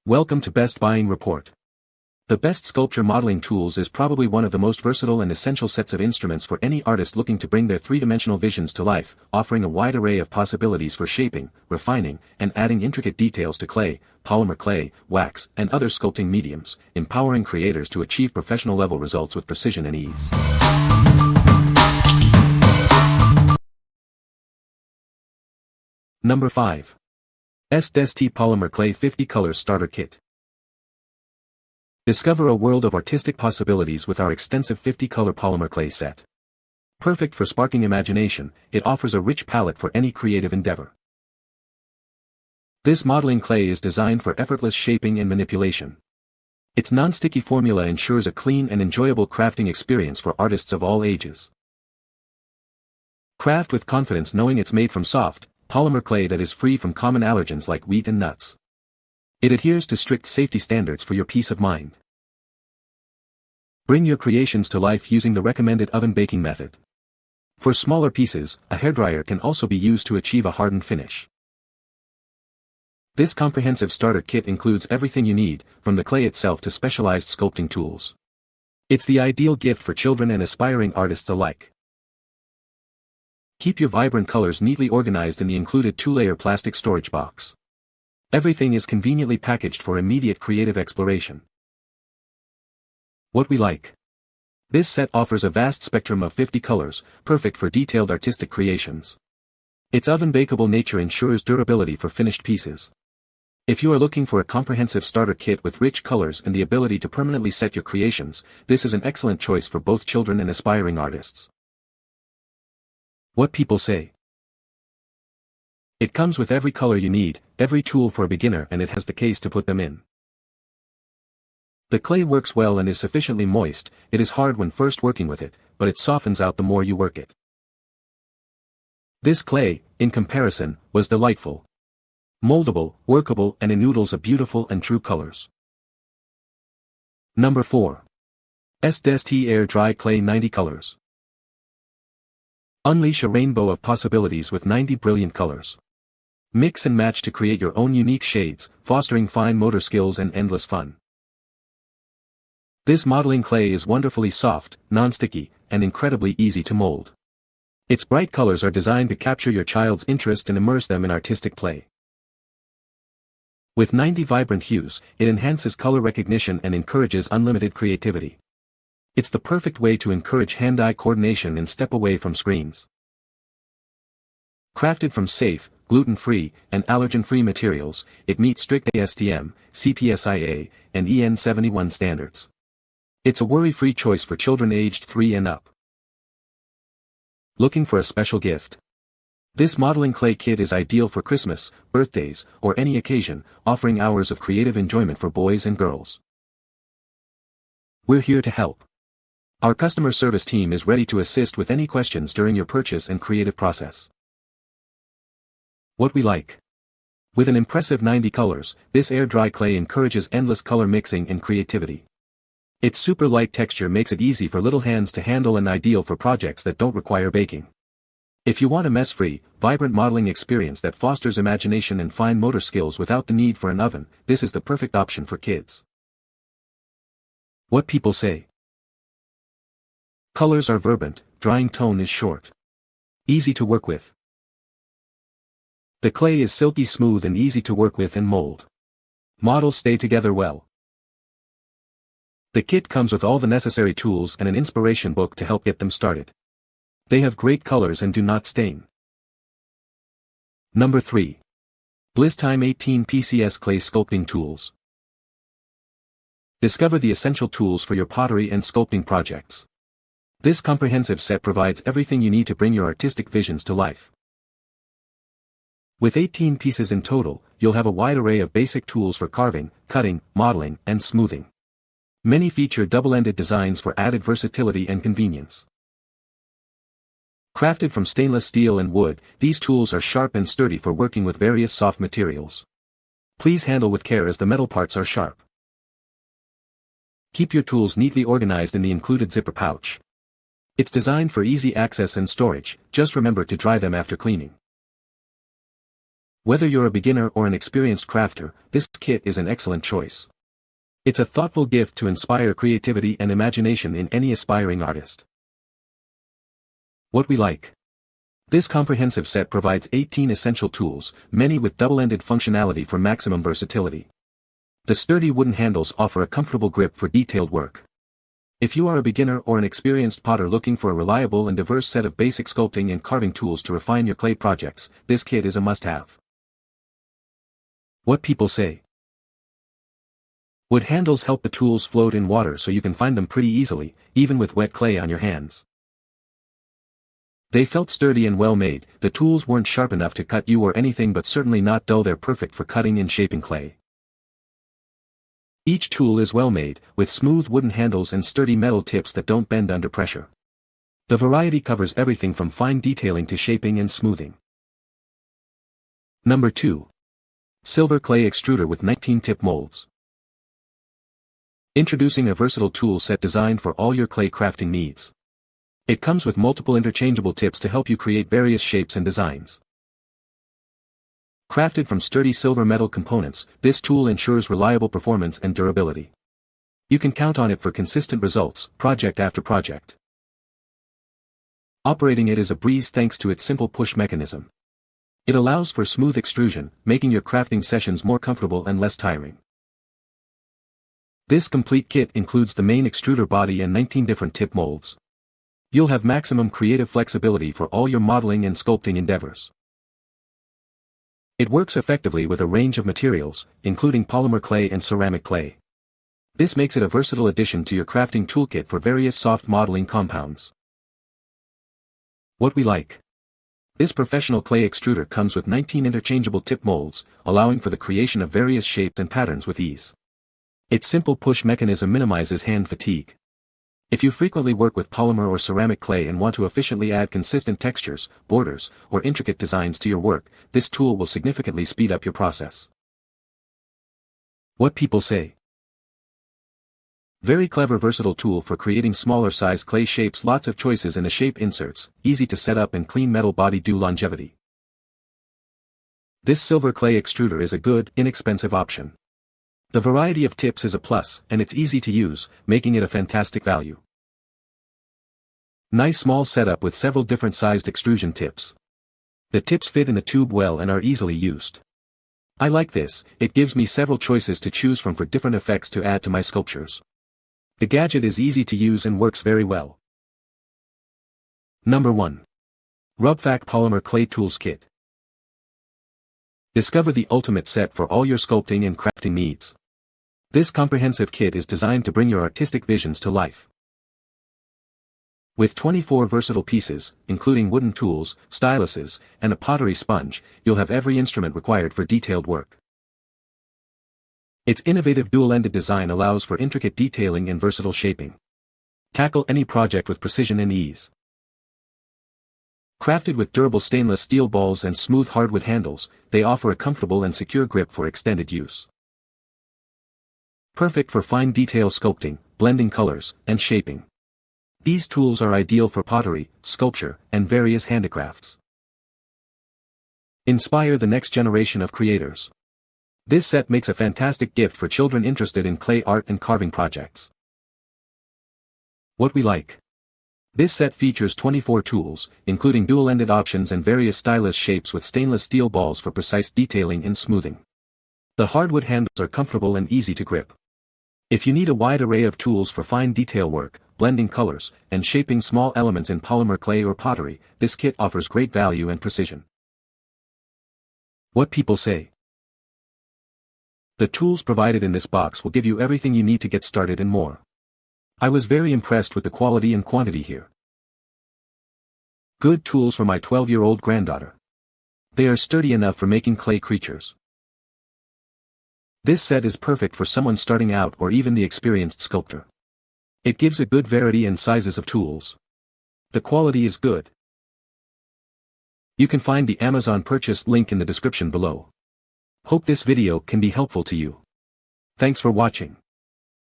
Welcome to Best Buying Report. The Best Sculpture Modeling Tools is probably one of the most versatile and essential sets of instruments for any artist looking to bring their three-dimensional visions to life, offering a wide array of possibilities for shaping, refining, and adding intricate details to clay, polymer clay, wax, and other sculpting mediums, empowering creators to achieve professional-level results with precision and ease. Number 5. Aestd-ST Polymer Clay 50 Colors Starter Kit. Discover a world of artistic possibilities with our extensive 50-color polymer clay set. Perfect for sparking imagination, it offers a rich palette for any creative endeavor. This modeling clay is designed for effortless shaping and manipulation. Its non-sticky formula ensures a clean and enjoyable crafting experience for artists of all ages. Craft with confidence knowing it's made from soft, polymer clay that is free from common allergens like wheat and nuts. It adheres to strict safety standards for your peace of mind. Bring your creations to life using the recommended oven baking method. For smaller pieces, a hairdryer can also be used to achieve a hardened finish. This comprehensive starter kit includes everything you need, from the clay itself to specialized sculpting tools. It's the ideal gift for children and aspiring artists alike. Keep your vibrant colors neatly organized in the included 2-layer plastic storage box. Everything is conveniently packaged for immediate creative exploration. What we like. This set offers a vast spectrum of 50 colors, perfect for detailed artistic creations. Its oven-bakeable nature ensures durability for finished pieces. If you are looking for a comprehensive starter kit with rich colors and the ability to permanently set your creations, this is an excellent choice for both children and aspiring artists. What people say. It comes with every color you need, every tool for a beginner, and it has the case to put them in. The clay works well and is sufficiently moist. It is hard when first working with it, but it softens out the more you work it. This clay, in comparison, was delightful. Moldable, workable, and in noodles of beautiful and true colors. Number 4. Aestd-ST Air Dry Clay 90 Colors. Unleash a rainbow of possibilities with 90 brilliant colors. Mix and match to create your own unique shades, fostering fine motor skills and endless fun. This modeling clay is wonderfully soft, non-sticky, and incredibly easy to mold. Its bright colors are designed to capture your child's interest and immerse them in artistic play. With 90 vibrant hues, it enhances color recognition and encourages unlimited creativity. It's the perfect way to encourage hand-eye coordination and step away from screens. Crafted from safe, gluten-free, and allergen-free materials, it meets strict ASTM, CPSIA, and EN 71 standards. It's a worry-free choice for children aged 3 and up. Looking for a special gift? This modeling clay kit is ideal for Christmas, birthdays, or any occasion, offering hours of creative enjoyment for boys and girls. We're here to help. Our customer service team is ready to assist with any questions during your purchase and creative process. What we like. With an impressive 90 colors, this air-dry clay encourages endless color mixing and creativity. Its super light texture makes it easy for little hands to handle and ideal for projects that don't require baking. If you want a mess-free, vibrant modeling experience that fosters imagination and fine motor skills without the need for an oven, this is the perfect option for kids. What people say. Colors are vibrant, drying tone is short. Easy to work with. The clay is silky smooth and easy to work with and mold. Models stay together well. The kit comes with all the necessary tools and an inspiration book to help get them started. They have great colors and do not stain. Number 3. Blisstime 18 PCS Clay Sculpting Tools. Discover the essential tools for your pottery and sculpting projects. This comprehensive set provides everything you need to bring your artistic visions to life. With 18 pieces in total, you'll have a wide array of basic tools for carving, cutting, modeling, and smoothing. Many feature double-ended designs for added versatility and convenience. Crafted from stainless steel and wood, these tools are sharp and sturdy for working with various soft materials. Please handle with care as the metal parts are sharp. Keep your tools neatly organized in the included zipper pouch. It's designed for easy access and storage, just remember to dry them after cleaning. Whether you're a beginner or an experienced crafter, this kit is an excellent choice. It's a thoughtful gift to inspire creativity and imagination in any aspiring artist. What we like. This comprehensive set provides 18 essential tools, many with double-ended functionality for maximum versatility. The sturdy wooden handles offer a comfortable grip for detailed work. If you are a beginner or an experienced potter looking for a reliable and diverse set of basic sculpting and carving tools to refine your clay projects, this kit is a must-have. What people say. Wood handles help the tools float in water so you can find them pretty easily, even with wet clay on your hands. They felt sturdy and well made, the tools weren't sharp enough to cut you or anything but certainly not dull. They're perfect for cutting and shaping clay. Each tool is well made, with smooth wooden handles and sturdy metal tips that don't bend under pressure. The variety covers everything from fine detailing to shaping and smoothing. Number 2. Silver Clay Extruder with 19-tip molds. Introducing a versatile tool set designed for all your clay crafting needs. It comes with multiple interchangeable tips to help you create various shapes and designs. Crafted from sturdy silver metal components, this tool ensures reliable performance and durability. You can count on it for consistent results, project after project. Operating it is a breeze thanks to its simple push mechanism. It allows for smooth extrusion, making your crafting sessions more comfortable and less tiring. This complete kit includes the main extruder body and 19 different tip molds. You'll have maximum creative flexibility for all your modeling and sculpting endeavors. It works effectively with a range of materials, including polymer clay and ceramic clay. This makes it a versatile addition to your crafting toolkit for various soft modeling compounds. What we like. This professional clay extruder comes with 19 interchangeable tip molds, allowing for the creation of various shapes and patterns with ease. Its simple push mechanism minimizes hand fatigue. If you frequently work with polymer or ceramic clay and want to efficiently add consistent textures, borders, or intricate designs to your work, this tool will significantly speed up your process. What people say. Very clever versatile tool for creating smaller size clay shapes. Lots of choices in a shape inserts, easy to set up and clean metal body due longevity. This silver clay extruder is a good, inexpensive option. The variety of tips is a plus, and it's easy to use, making it a fantastic value. Nice small setup with several different sized extrusion tips. The tips fit in the tube well and are easily used. I like this, it gives me several choices to choose from for different effects to add to my sculptures. The gadget is easy to use and works very well. Number 1. RUBFAC Polymer Clay Tools Kit. Discover the ultimate set for all your sculpting and crafting needs. This comprehensive kit is designed to bring your artistic visions to life. With 24 versatile pieces, including wooden tools, styluses, and a pottery sponge, you'll have every instrument required for detailed work. Its innovative dual-ended design allows for intricate detailing and versatile shaping. Tackle any project with precision and ease. Crafted with durable stainless steel balls and smooth hardwood handles, they offer a comfortable and secure grip for extended use. Perfect for fine detail sculpting, blending colors, and shaping. These tools are ideal for pottery, sculpture, and various handicrafts. Inspire the next generation of creators. This set makes a fantastic gift for children interested in clay art and carving projects. What we like. This set features 24 tools, including dual-ended options and various stylus shapes with stainless steel balls for precise detailing and smoothing. The hardwood handles are comfortable and easy to grip. If you need a wide array of tools for fine detail work, blending colors, and shaping small elements in polymer clay or pottery, this kit offers great value and precision. What people say. The tools provided in this box will give you everything you need to get started and more. I was very impressed with the quality and quantity here. Good tools for my 12-year-old granddaughter. They are sturdy enough for making clay creatures. This set is perfect for someone starting out or even the experienced sculptor. It gives a good variety and sizes of tools. The quality is good. You can find the Amazon purchase link in the description below. Hope this video can be helpful to you. Thanks for watching.